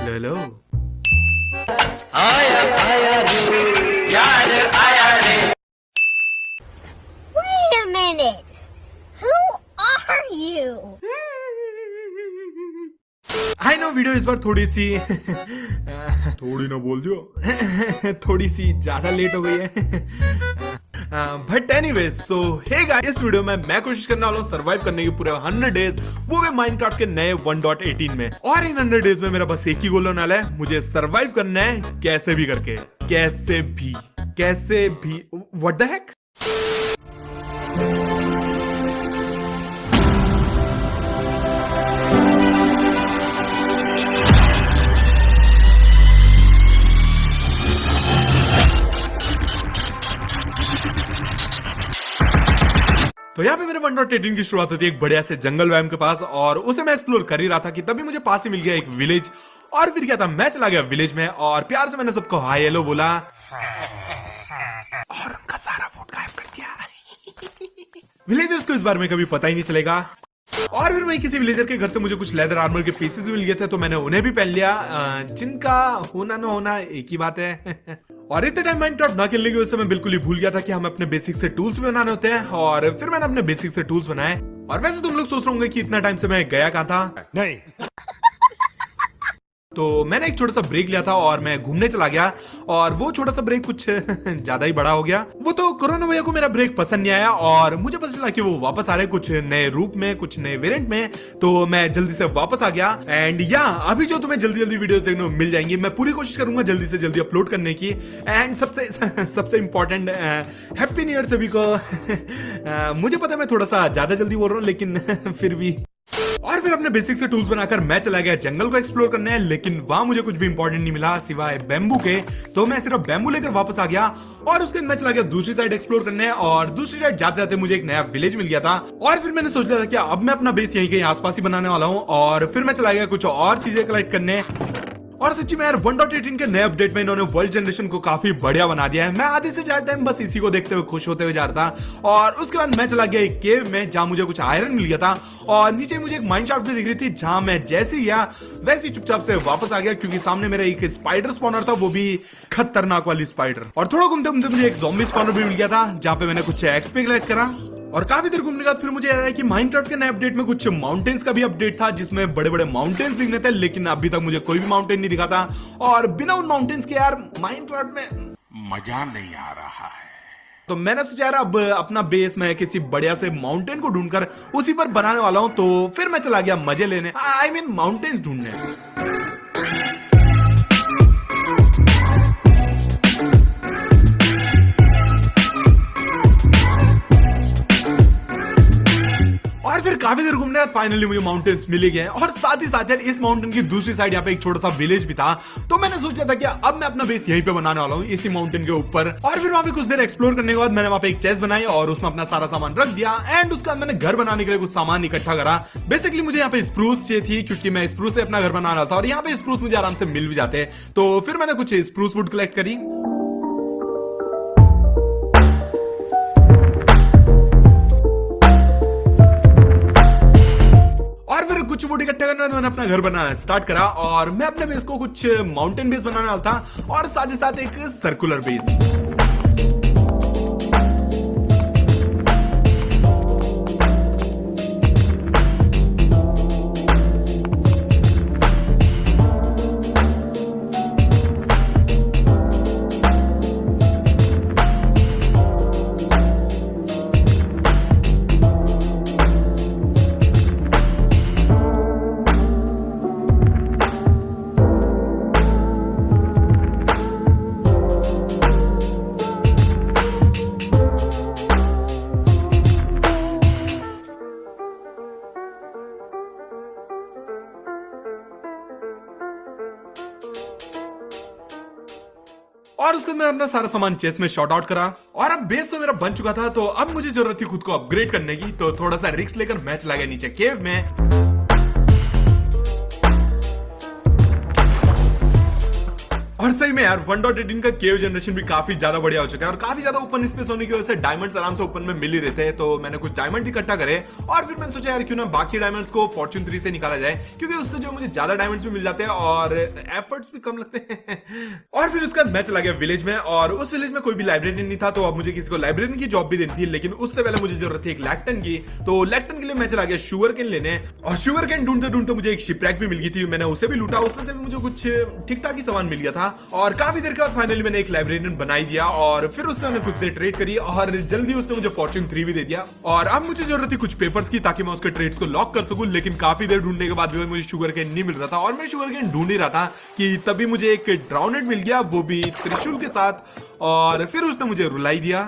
Hello Wait a minute. Who are you? I know video इस बार थोड़ी सी थोड़ी ना बोल दियो थोड़ी सी ज्यादा लेट हो गई है but anyways so hey guys, इस वीडियो में मैं कोशिश करने वाला हूँ सर्वाइव करने की पूरे 100 डेज, वो भी माइनक्राफ्ट के नए 1.18 में। और इन 100 डेज में मेरा बस एक ही गोल होने वाला है, मुझे सर्वाइव करना है कैसे भी करके, कैसे भी व्हाट द हेक। तो यहाँ पे मेरे 1.18 की शुरुआत होती है एक बढ़िया से जंगल वैम के पास, और उसे मैं एक्सप्लोर कर ही रहा था कि तभी मुझे पास ही मिल गया एक विलेज। और फिर क्या था, मैं चला गया विलेज में और प्यार से मैंने सबको हाय हेलो बोला और उनका सारा वोट गायब कर दिया। विलेजर्स को इस बारे में कभी पता ही नहीं चलेगा। और फिर वही किसी विलेजर के घर से मुझे कुछ लेदर आर्मर के पीसेस भी मिल गए थे, तो मैंने उन्हें भी पहन लिया, जिनका होना ना होना एक ही बात है। और इतने टाइम माइनक्राफ्ट ना खेलने की वजह से मैं बिल्कुल ही भूल गया था कि हमें अपने बेसिक से टूल्स भी बनाने होते हैं। और फिर मैंने अपने बेसिक से टूल्स बनाए। और वैसे तुम लोग सोच रहे होंगे कि इतना टाइम से मैं गया कहाँ था। नहीं तो मैंने एक छोटा सा ब्रेक लिया था और मैं घूमने चला गया, और वो छोटा सा ब्रेक कुछ ज्यादा ही बड़ा हो गया। वो तो कोरोना भैया को मेरा ब्रेक पसंद नहीं आया, और मुझे पता चला कि वो वापस आ रहे कुछ नए रूप में, कुछ नए वेरिएंट में। तो मैं जल्दी से वापस आ गया। एंड या अभी जो तुम्हें जल्दी वीडियोस देखने को मिल जाएंगी, मैं पूरी कोशिश करूंगा जल्दी से जल्दी अपलोड करने की। एंड सबसे इंपॉर्टेंट हैप्पी न्यू ईयर सभी को। मुझे पता है मैं थोड़ा सा ज्यादा जल्दी बोल रहा हूँ, लेकिन फिर भी। और फिर अपने बेसिक से टूल्स बनाकर मैं चला गया जंगल को एक्सप्लोर करने, लेकिन वहां मुझे कुछ भी इंपॉर्टेंट नहीं मिला सिवाय बैम्बू के। तो मैं सिर्फ बैम्बू लेकर वापस आ गया, और उसके बाद मैं चला गया दूसरी साइड एक्सप्लोर करने। और दूसरी साइड जाते जाते मुझे एक नया विलेज मिल गया था, और फिर मैंने सोच लिया था कि अब मैं अपना बेस यहीं कहीं आसपास ही बनाने वाला हूँ। और फिर मैं चला गया कुछ और चीजें कलेक्ट करने। और सच्ची में यार 1.18 के नए अपडेट में इन्होंने वर्ल्ड जनरेशन को काफी बढ़िया बना दिया है। मैं आधे से ज्यादा टाइम बस इसी को देखते हुए खुश होते हुए जा रहा था। और उसके बाद मैं चला गया एक केव में, जहां मुझे कुछ आयरन मिल गया था, और नीचे मुझे एक माइनशाफ्ट भी दिख रही थी, जहां मैं जैसे ही गया वैसे ही चुपचाप से वापस आ गया, क्योंकि सामने मेरा एक स्पाइडर स्पॉनर था, वो भी खतरनाक वाली स्पाइडर। और थोड़ा घूमते घूमते मुझे एक ज़ॉम्बी स्पॉनर भी मिल गया था, जहां पे मैंने कुछ एक्सपी कलेक्ट करा। और काफी देर घूमने के बाद फिर मुझे याद आया कि माइनक्राफ्ट के नए अपडेट में कुछ माउंटेन्स का भी अपडेट था, जिसमें बड़े बड़े माउंटेन्स दिखने थे, लेकिन अभी तक मुझे कोई भी माउंटेन नहीं दिखा था। और बिना उन माउंटेन्स के यार माइनक्राफ्ट में मजा नहीं आ रहा है। तो मैंने सोचा यार अब अपना बेस मैं किसी बढ़िया से माउंटेन को ढूंढकर उसी पर बनाने वाला हूं। तो फिर मैं चला गया मजे लेने, आई मीन माउंटेन्स ढूंढने। और फिर काफी देर घूमने बाद फाइनली मुझे माउंटेन्स मिल गए, और साथ ही साथ यार इस माउंटेन की दूसरी साइड यहाँ पे एक छोटा सा विलेज भी था। तो मैंने सोचा था कि अब मैं अपना बेस यहीं पे बनाने वाला हूँ, इसी माउंटेन के ऊपर। और फिर वहां पे कुछ देर एक्सप्लोर करने के बाद मैंने वहां पे एक चेस्ट बनाई, और उसमें अपना सारा सामान रख दिया। एंड उसके बाद मैंने घर बनाने के लिए कुछ सामान इकट्ठा करा। बेसिकली मुझे यहाँ पे स्प्रूस चाहिए थी, क्योंकि मैं स्प्रूस से अपना घर बना रहा था, और यहाँ पे स्प्रूस मुझे आराम से मिल भी जाते। तो फिर मैंने कुछ स्प्रूस वुड कलेक्ट करी। कुछ वुड इकट्ठा करने में मैंने अपना घर बनाना स्टार्ट करा, और मैं अपने बेस को कुछ माउंटेन बेस बनाने वाला था, और साथ ही साथ एक सर्कुलर बेस। और उसके बाद मैंने अपना सारा सामान चेस्ट में शॉर्ट आउट करा, और अब बेस तो मेरा बन चुका था। तो अब मुझे जरूरत थी खुद को अपग्रेड करने की, तो थोड़ा सा रिस्क लेकर मैं चला गया नीचे केव में। और सही में यार 1.18 का केव जनरेशन भी काफी ज्यादा बढ़िया हो चुका है और काफी ज्यादा ओपन स्पेस होने की वजह से डायमंड्स आराम से ओपन में मिल ही रहते हैं। तो मैंने कुछ डायमंड इकट्ठा करे और फिर मैंने सोचा यार क्यों ना बाकी डायमंड्स को फॉर्च्यून 3 से निकाला जाए, क्योंकि उससे जो मुझे ज्यादा डायमंड्स भी मिल जाते हैं और एफर्ट्स भी कम लगते हैं। और फिर उसके बाद मैं चला गया विलेज में और उस विलेज में कोई भी लाइब्रेरी नहीं था, तो अब मुझे किसी को लाइब्रेरी की जॉब भी देनी थी। लेकिन उससे पहले मुझे जरूरत थी एक लैक्टन की, तो लैक्टन के लिए मैं चला गया शुगर केन लेने और शुगर केन ढूंढते ढूंढते मुझे एक शिपरैक भी मिल गई थी। मैंने उसे भी लूटा, उसमें से भी मुझे कुछ ठीक ठाक ही सामान मिल गया था और काफी देर के बाद फाइनली मैंने एक लाइब्रेरियन बनाई दिया और फिर उससे मैंने कुछ देर ट्रेड करी और जल्दी उसने मुझे फॉर्च्यून 3 भी दे दिया। और अब मुझे जरूरत थी कुछ पेपर्स की ताकि मैं उसके ट्रेड्स को लॉक कर सकूं, लेकिन काफी देर ढूंढने के बाद भी मुझे शुगर केन नहीं मिल रहा था और मैं शुगर केन ढूंढ ही रहा था कि तभी मुझे एक ड्राउनेड मिल गया, वो भी त्रिशूल के साथ, और फिर उसने मुझे रुलाई दिया।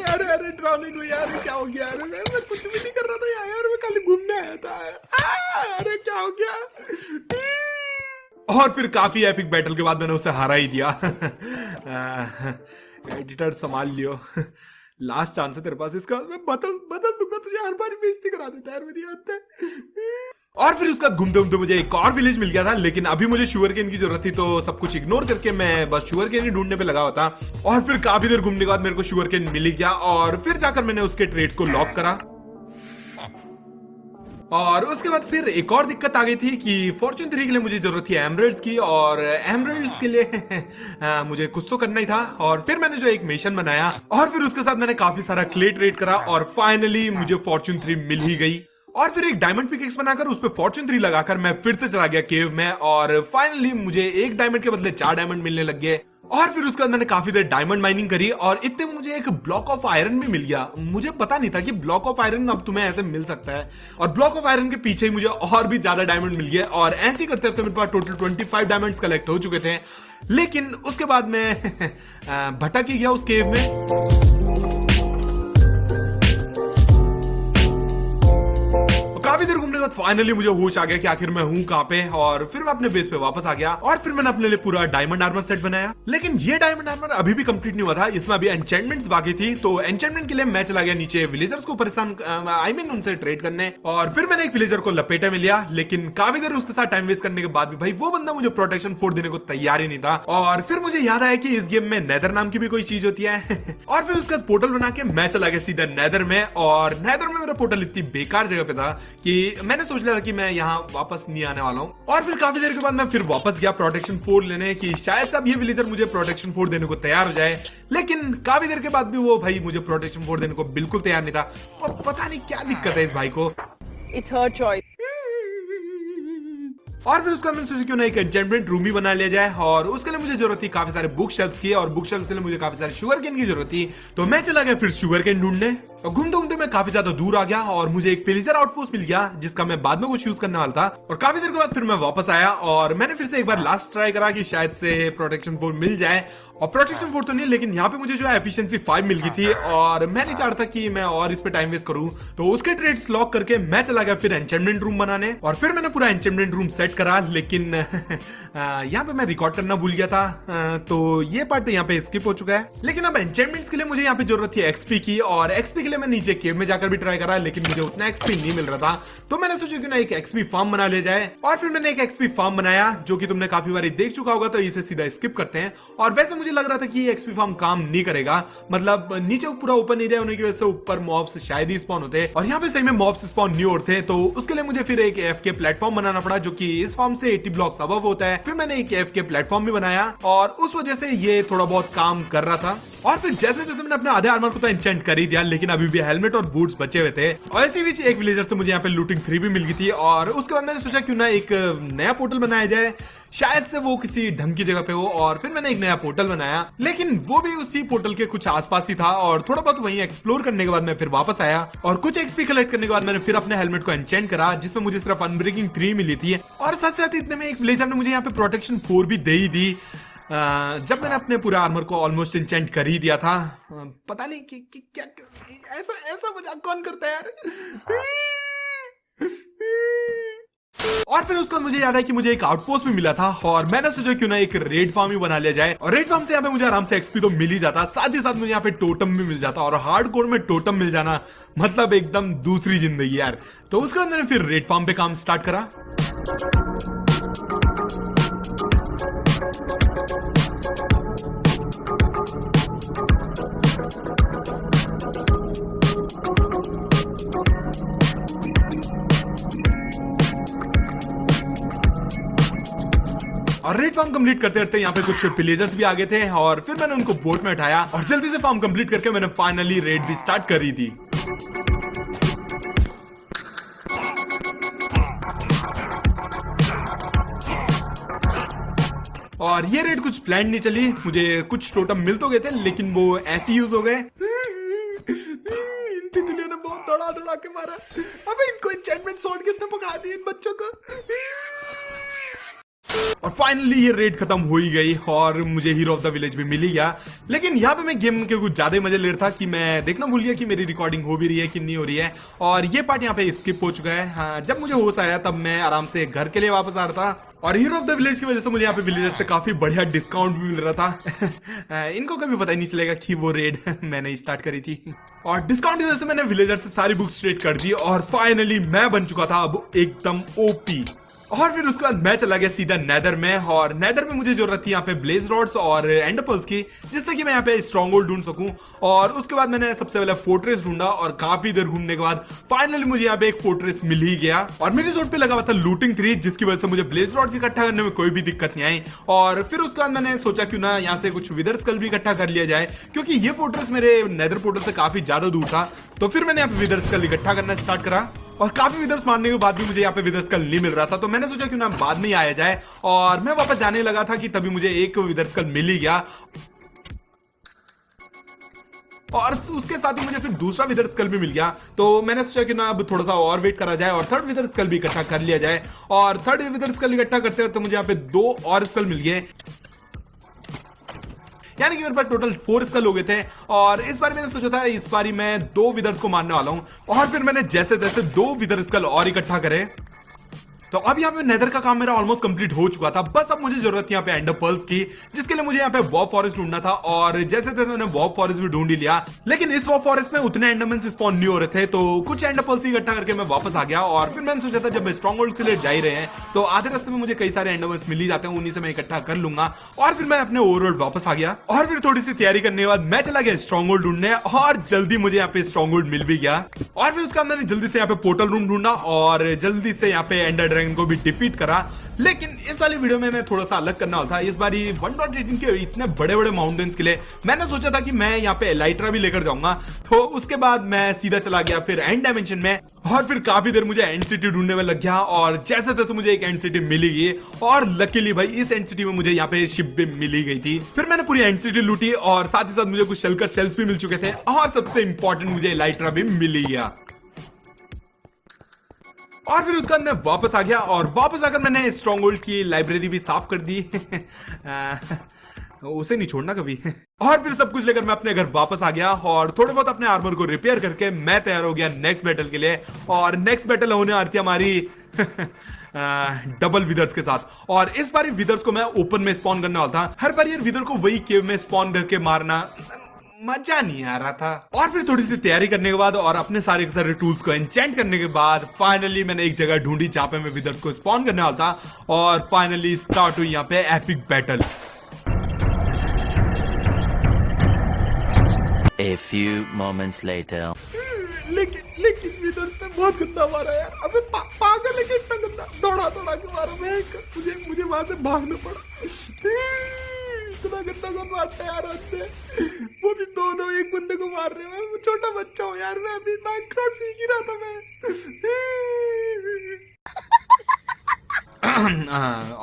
अरे अरे ड्राउनेड यार क्या हो गया? अरे मैं कुछ भी नहीं कर रहा था यार, मैं खाली घूमने आया था। अरे क्या हो गया? और फिर काफी एपिक बैटल के बाद मैंने उसे हरा ही दिया। एडिटर संभाल लियो, लास्ट चांस है तेरे पास इसका, मैं बदल दूंगा तुझे, हर बार बेइज्जती करा देता है यार मेरी हद है। और फिर उसका घूमते घूमते मुझे एक और विलेज मिल गया था, लेकिन अभी मुझे शुगर केन की जरूरत थी, तो सब कुछ इग्नोर करके मैं बस शुगर केन ही ढूंढने पे लगा हुआ था। और फिर काफी देर घूमने के बाद मेरे को शुगर केन मिल गया और फिर जाकर मैंने उसके ट्रेड्स को लॉक करा। और उसके बाद फिर एक और दिक्कत आ गई थी कि फॉर्च्यून 3 के लिए मुझे जरूरत थी एमरल्ड्स की और एमरल्ड्स के लिए मुझे कुछ तो करना ही था। और फिर मैंने जो एक मिशन बनाया और फिर उसके साथ मैंने काफी सारा क्ले ट्रेड करा और फाइनली मुझे फॉर्च्यून 3 मिल ही गई। और फिर एक डायमंड पिकेक्स बनाकर उस पे फॉर्च्यून 3 लगाकर मैं फिर से चला गया केव में और फाइनली मुझे एक डायमंड के बदले 4 डायमंड मिलने लग गए। और फिर उसके बाद मैंने काफी देर डायमंड माइनिंग करी और इतने में मुझे एक ब्लॉक ऑफ आयरन भी मिल गया। मुझे पता नहीं था कि ब्लॉक ऑफ आयरन अब तुम्हें ऐसे मिल सकता है और ब्लॉक ऑफ आयरन के पीछे ही मुझे और भी ज्यादा डायमंड मिल गए और ऐसे ही करते करते मेरे पास टोटल 25 डायमंड्स कलेक्ट हो चुके थे। लेकिन उसके बाद मैं भटक ही गया उस केव में। काफी देर घूमने के बाद फाइनली मुझे होश आ गया कि आखिर मैं हूं कहां पे और फिर मैं अपने बेस पे वापस आ गया और फिर मैंने अपने लिए पूरा डायमंड आर्मर सेट बनाया। लेकिन ये डायमंड आर्मर अभी भी कंप्लीट नहीं हुआ था, इसमें अभी एन्चेंटमेंट्स बाकी थी। तो एन्चेंटमेंट के लिए मैं चला गया नीचे विलेजर्स को परेशान उनसे ट्रेड करने और फिर मैंने एक विलेजर को लपेटे में लिया। लेकिन काफी देर उसके साथ टाइम वेस्ट करने के बाद भी भाई वो बंदा मुझे प्रोटेक्शन 4 देने को तैयार ही नहीं था। और फिर मुझे याद आया कि इस गेम में नेदर नाम की भी कोई चीज होती है। और फिर उसके बाद पोर्टल बना के मैं चला गया सीधा नेदर में और नेदर में मेरा पोर्टल इतनी बेकार जगह पे था कि मैंने सोच लिया था कि मैं यहाँ वापस नहीं आने वाला हूँ। और फिर काफी देर के बाद मैं फिर वापस गया प्रोटेक्शन 4 लेने की शायद से अब ये विलेजर मुझे प्रोटेक्शन 4 देने को तैयार हो जाए। लेकिन काफी देर के बाद भी वो भाई मुझे प्रोटेक्शन 4 देने को बिल्कुल तैयार नहीं था। पता नहीं क्या दिक्कत है इस भाई को। It's her choice. और फिर उसका मैंने सोचा क्यों ना एक एन्चेंटमेंट रूम ही बना लिया जाए और उसके लिए मुझे जरूरत थी काफी सारे बुक शेल्फ्स की और बुक शेल्फ्स के लिए मुझे काफी सारे शुगर केन की जरूरत थी। तो मैं चला गया फिर शुगर केन ढूंढने और घूमते घूमते मैं काफी ज्यादा दूर आ गया और मुझे एक पिलिजर आउटपोस्ट मिल गया जिसका मैं बाद में कुछ यूज करने वाला था। और काफी देर के बाद फिर मैं वापस आया और मैंने फिर से एक बार लास्ट ट्राई करा कि शायद से प्रोटेक्शन 4 मिल जाए और प्रोटेक्शन 4 तो नहीं, लेकिन यहाँ पे मुझे जो है एफिशिएंसी 5 मिल गई थी और मैं नहीं चाहता कि मैं और इस पे टाइम वेस्ट करूं। तो उसके ट्रेड्स लॉक करके मैं चला गया फिर एन्चेंटमेंट रूम बनाने और फिर मैंने पूरा एन्चेंटमेंट रूम सेट करा। लेकिन यहाँ पे मैं रिकॉर्ड करना भूल गया था, तो ये पार्ट यहाँ पे स्किप हो चुका है। लेकिन अब एन्चेंटमेंट्स के लिए मुझे यहाँ पे जरूरत थी एक्सपी की और एक्सपी के लिए मैं नीचे केव में जाकर भी ट्राई करा, लेकिन मुझे उतना एक्सपी नहीं मिल रहा था। तो मैंने सोचा कि ना एक एक्सपी फार्म बना लिया जाए और फिर मैंने एक एक्सपी फार्म बनाया जो कि तुमने काफी बार देख चुका होगा, तो इसे सीधा स्किप करते हैं। और वैसे मुझे लग रहा था कि ये एक्सपी फार्म काम नहीं करेगा, मतलब नीचे पूरा ओपन एरिया होने की वजह से ऊपर मॉब्स शायद ही स्पॉन होते और यहाँ पे सही में मॉब्स स्पॉन नहीं होते। तो उसके लिए मुझे फिर एक एफके प्लेटफॉर्म बनाना पड़ा जो कि इस फार्म से 80 ब्लॉक्स अबव होता है। फिर मैंने एक एफके प्लेटफॉर्म भी बनाया और उस वजह से ये थोड़ा बहुत काम कर रहा था। और फिर जैसे जैसे मैंने अपने आधे आर्मर को तो एन्चेंट कर ही दिया, लेकिन अभी भी हेलमेट और बूट्स बचे हुए थे। और ऐसी बीच एक विलेजर से मुझे यहाँ पे लूटिंग 3 भी मिल गई थी और उसके बाद मैंने सोचा क्यों ना एक नया पोर्टल बनाया जाए, शायद से वो किसी ढंग की जगह पे हो। और फिर मैंने एक नया पोर्टल बनाया, लेकिन वो भी उसी पोर्टल के कुछ आसपास ही था और थोड़ा बहुत वहीं एक्सप्लोर करने के बाद मैं फिर वापस आया और कुछ एक्सपी कलेक्ट करने के बाद मैंने फिर अपने हेलमेट को एन्चेंट करा जिसमें मुझे सिर्फ अनब्रेकिंग 3 मिली थी। और साथ साथ इतने में एक विलेजर ने मुझे यहाँ पे प्रोटेक्शन 4 भी दे ही दी जब मैंने अपने पूरे आर्मर को ऑलमोस्ट एन्चेंट कर ही दिया था। पता नहीं कि क्या ऐसा मजाक कौन करता है यार। और फिर उसका मुझे याद है कि मुझे एक आउटपोस्ट भी मिला था और मैंने सोचा क्यों ना एक रेड फार्म ही बना लिया जाए। और रेड फार्म से यहाँ पे मुझे आराम से एक्सपी तो मिल ही जाता, साथ ही साथ मुझे यहाँ पे टोटम भी मिल जाता और हार्डकोर में टोटम मिल जाना मतलब एकदम दूसरी जिंदगी यार। तो उसके बाद मैंने फिर रेड फार्म पे काम स्टार्ट करा। और रेड फार्म कंप्लीट करते करते यहाँ पे कुछ विलेजर्स भी आ गए थे और फिर मैंने उनको बोट में उठाया और जल्दी से फार्म कंप्लीट करके मैंने फाइनली रेड भी स्टार्ट करी थी। और ये रेड कुछ प्लान नहीं चली, मुझे कुछ टोटम मिल तो गए थे लेकिन वो ऐसे यूज हो गए। इन तितलियों ने बहुत दौड़ा दौड़ा के मारा। अबे इनको एन्चेंटमेंट स्वॉर्ड किसने पकड़ा दिया इन बच्चों को। और फाइनली ये रेड खत्म हो ही गई और मुझे हीरो ऑफ द विलेज भी मिल ही गया। लेकिन यहाँ पे मैं गेम के कुछ ज्यादा ही मजे ले रहा था कि मैं देखना भूल गया कि मेरी रिकॉर्डिंग हो भी रही है कि नहीं हो रही है। और ये पार्ट यहाँ पे स्किप हो चुका है। हाँ, जब मुझे होश आया तब मैं आराम से घर के लिए वापस आ रहा था और हीरो ऑफ द विलेज की वजह से मुझे यहाँ पे विलेजर से काफी बढ़िया डिस्काउंट भी मिल रहा था। इनको कभी पता ही नहीं चलेगा कि वो रेड मैंने स्टार्ट करी थी। और डिस्काउंट की वजह से मैंने विलेजर से सारी बुक्स ट्रेड कर दी और फाइनली मैं बन चुका था अब एकदम ओपी। और फिर उसके बाद मैं चला गया सीधा नेदर में और नेदर में मुझे जरूरत थी यहाँ पे ब्लेज रॉड्स और एंड पर्ल्स की, जिससे कि मैं यहाँ पे स्ट्रॉन्ग होल्ड ढूंढ सकूं। और उसके बाद मैंने सबसे पहले फोर्ट्रेस ढूंढा और काफी देर घूमने के बाद फाइनली मुझे यहाँ पे एक फोर्ट्रेस मिल ही गया। और मेरी जोड़ पे लगा हुआ था लूटिंग 3, जिसकी वजह से मुझे ब्लेज रॉड्स इकट्ठा करने में कोई भी दिक्कत नहीं आई। और फिर उसके बाद मैंने सोचा क्यों ना यहाँ से कुछ विदर स्कल भी इकट्ठा कर लिया जाए, क्योंकि ये फोर्ट्रेस मेरे नेदर पोर्टल से काफी ज्यादा दूर था। तो फिर मैंने यहाँ पे विदर स्कल इकट्ठा करना स्टार्ट करा और काफी विदर्स मारने के बाद भी मुझे यहाँ पे विदर्स कल नहीं मिल रहा था। तो मैंने सोचा क्यों ना बाद में ही आया जाए और मैं वापस जाने लगा था कि तभी मुझे एक विदर्स कल मिल ही गया। और उसके साथ ही मुझे फिर दूसरा विदर स्कल भी मिल गया। तो मैंने सोचा कि ना अब थोड़ा सा और वेट करा जाए और थर्ड विदर स्कल भी इकट्ठा कर लिया जाए। और थर्ड विदर स्कल इकट्ठा करते करते मुझे यहाँ पे 2 और स्कल मिल गए, यानी कि मेरे पास टोटल 4 स्कल हो गए थे। और इस बार मैंने सोचा था इस बारी मैं 2 विदर्स को मारने वाला हूं। और फिर मैंने जैसे तैसे 2 विदर स्कल और इकट्ठा करे। तो अब यहाँ पे नेदर का काम मेरा ऑलमोस्ट कंप्लीट हो चुका था। बस अब मुझे जरूरत थी यहाँ पे एंडर पर्ल्स की, जिसके लिए मुझे यहाँ पे वॉर फॉरेस्ट ढूंढना था। और जैसे तैसे मैंने वॉर फॉरेस्ट भी ढूंढ ही लिया, लेकिन इस वॉर फॉरेस्ट में उतने एंडरमेंस स्पॉन नहीं हो रहे थे। तो कुछ एंडर पर्ल्स इकट्ठा करके मैं वापस आ गया। और फिर मैंने सोचा था जब स्ट्रॉन्ग होल्ड के लिए जा ही रहे हैं तो आधे रास्ते में मुझे कई सारे एंडरमेंस मिल ही जाते हैं, उन्हीं से मैं इकट्ठा कर लूंगा। और फिर मैं अपने ओवरऑल वापस आ गया और फिर थोड़ी सी तैयारी करने के बाद मैं चला गया स्ट्रॉन्ग होल्ड ढूंढने और जल्दी मुझे यहाँ पे स्ट्रॉन्ग होल्ड मिल भी गया। और फिर उसके अंदर जल्दी से यहाँ पे पोर्टल रूम ढूंढा और जल्दी से यहाँ पे एंडर ड्रैगन को भी डिफीट करा। लेकिन इस वाली वीडियो में मैं थोड़ा सा अलग करने वाला था। इस बारी 1.18 के इतने बड़े बड़े माउंटेन्स के लिए मैंने सोचा था कि मैं यहाँ पे एलाइट्रा भी लेकर जाऊंगा। तो उसके बाद मैं सीधा चला गया फिर एंड डायमेंशन में और फिर काफी देर मुझे एंड सिटी ढूंढने में लग गया। और जैसे तैसे मुझे एक एंड सिटी मिली गई और लकीली भाई इस एंड सिटी में मुझे यहाँ पे शिप भी मिली गई थी। फिर मैंने पूरी एंड सिटी लूटी और साथ ही साथ मुझे कुछ शेल्कर शेल्स भी मिल चुके थे और सबसे इंपॉर्टेंट मुझे एलाइट्रा भी मिल गया। और फिर उसके बाद मैं वापस आ गया और वापस आकर मैंने स्ट्रॉन्ग होल्ड की लाइब्रेरी भी साफ कर दी। उसे नहीं छोड़ना कभी। और फिर सब कुछ लेकर मैं अपने घर वापस आ गया और थोड़े बहुत अपने आर्मर को रिपेयर करके मैं तैयार हो गया नेक्स्ट बैटल के लिए। और नेक्स्ट बैटल होने आ रही थी हमारी डबल विदर्स के साथ। और इस बार विदर्स को मैं ओपन में स्पॉन करने वाला था। हर बार ये विदर को वही केव में स्पॉन करके मारना मजा नहीं आ रहा था। और फिर थोड़ी सी तैयारी करने के बाद और अपने सारे के सारे टूल्स को एन्चेंट करने के बाद फाइनली मैंने एक जगह ढूंढी जहां पे मैं विदर्स को स्पॉन करने वाला था। और फाइनली स्टार्ट हुई यहाँ पे epic battle. A few moments later. लेकिन विदर्स ने बहुत गंदा मारा यार। अबे पागल है कि इतना गंदा दौड़ा दौड़ा के मारा। मैं मुझे वहां से भागना पड़ा। इतना गंदा कौन मारता है यार बंदे, वो भी 2-2 एक बंदे को मार रहे हैं। मैं छोटा बच्चा हूँ यार, मैं अभी माइनक्राफ्ट सीख ही रहा था मैं।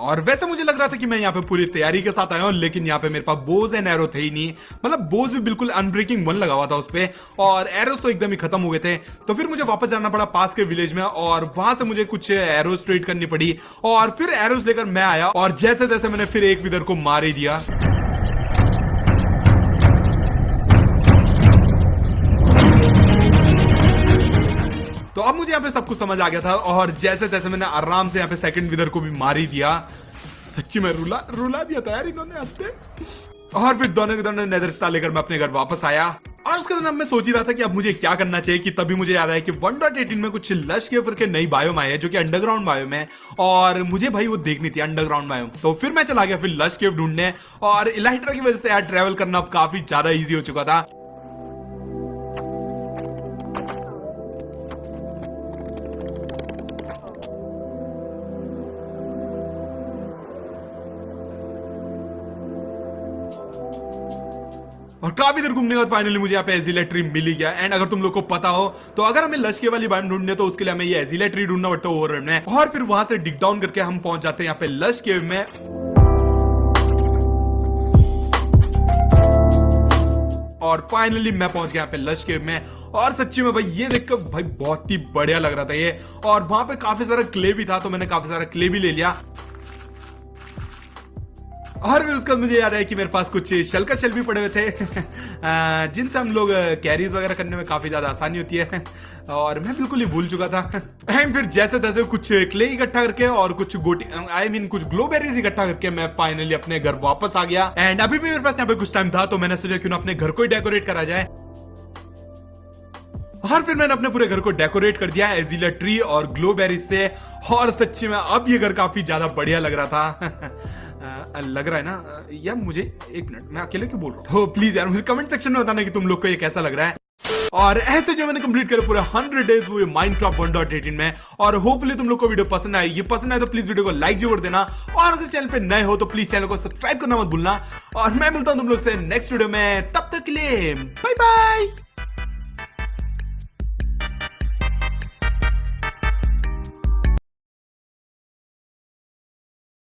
और वैसे मुझे लग रहा था कि मैं यहाँ पे पूरी तैयारी के साथ आया हूँ, लेकिन यहाँ पे मेरे पास बोज एंड एरो थे ही नहीं। मतलब बोज भी बिल्कुल अनब्रेकिंग 1 लगा हुआ था उस पे और एरोस तो एकदम ही खत्म हो गए थे। तो फिर मुझे वापस जाना पड़ा पास के विलेज में और वहां से मुझे कुछ एरोस ट्रेड करनी पड़ी। और फिर एरोस लेकर मैं आया और जैसे तैसे मैंने फिर एक विदर को मार ही दिया। तो अब मुझे यहाँ पे सब कुछ समझ आ गया था और जैसे तैसे मैंने आराम से यहाँ पे सेकंड विदर को भी मार ही दिया। सच्ची में रुला दिया था यार इन्होंने हत्ते। और फिर दोनों के दोनों नेदर स्टार लेकर मैं अपने घर वापस आया। और उसके बाद मैं सोच ही रहा था कि अब मुझे क्या करना चाहिए कि तभी मुझे याद आया कि 1.18 में कुछ लश के करके नई बायोम आई है जो कि अंडरग्राउंड बायोम है और मुझे भाई वो देखनी थी अंडरग्राउंड बायोम। तो फिर मैं चला गया फिर लश केव ढूंढने और इलाइट्रा की वजह से यार ट्रेवल करना अब काफी ज्यादा इजी हो चुका था। और काफी देर घूमने के बाद फाइनली मुझे यहाँ पे एजिला ट्री मिल ही गया। एंड अगर तुम लोग को पता हो तो अगर हमें लश के वाली बाइम ढूंढनी है तो उसके लिए हमें ये एजिला ट्री ढूंढना पड़ता है ओवरवर्ल्ड में, और फिर वहां से डिग डाउन करके हम पहुंच जाते हैं यहाँ पे लश केव में। और फाइनली मैं पहुंच गया यहाँ पे लश केव में, और सच्ची में भाई ये देखकर भाई बहुत ही बढ़िया लग रहा था ये। और वहां पे काफी सारा क्ले भी था तो मैंने काफी सारा क्ले भी ले लिया। और फिर उसके बाद मुझे याद आया कि मेरे पास कुछ शल्कर शेल भी पड़े हुए थे जिनसे हम लोग कैरीज वगैरह करने में काफी ज्यादा आसानी होती है, और मैं बिल्कुल ही भूल चुका था। एंड फिर जैसे तैसे कुछ क्ले इकट्ठा करके और कुछ गोटी कुछ ग्लोबेरीज इकट्ठा करके मैं फाइनली अपने घर वापस आ गया। एंड अभी भी मेरे पास यहाँ पे कुछ टाइम था तो मैंने सोचा क्यों ना अपने घर को ही डेकोरेट करा जाए। और फिर मैंने अपने पूरे घर को डेकोरेट कर दिया एजिला ट्री और ग्लोबेरी से, और सच्ची में अब ये घर काफी ज्यादा बढ़िया लग रहा था। लग रहा है ना यार मुझे, एक मिनट मैं अकेले क्यों बोल रहा हूँ, तो प्लीज यार मुझे कमेंट सेक्शन में बताना कि तुम लोग को ये कैसा लग रहा है। और ऐसे जो मैंने कंप्लीट करे पूरे 100 डेज वो माइनक्राफ्ट 1.18 में, और होपफुली तुम लोग को वीडियो पसंद आए। ये पसंद आए तो प्लीज वीडियो को लाइक जरूर देना, और अगर चैनल पे नए हो तो प्लीज चैनल को सब्सक्राइब करना मत भूलना। और मैं मिलता हूं तुम लोग से नेक्स्ट वीडियो में, तब तक के लिए बाय बाय।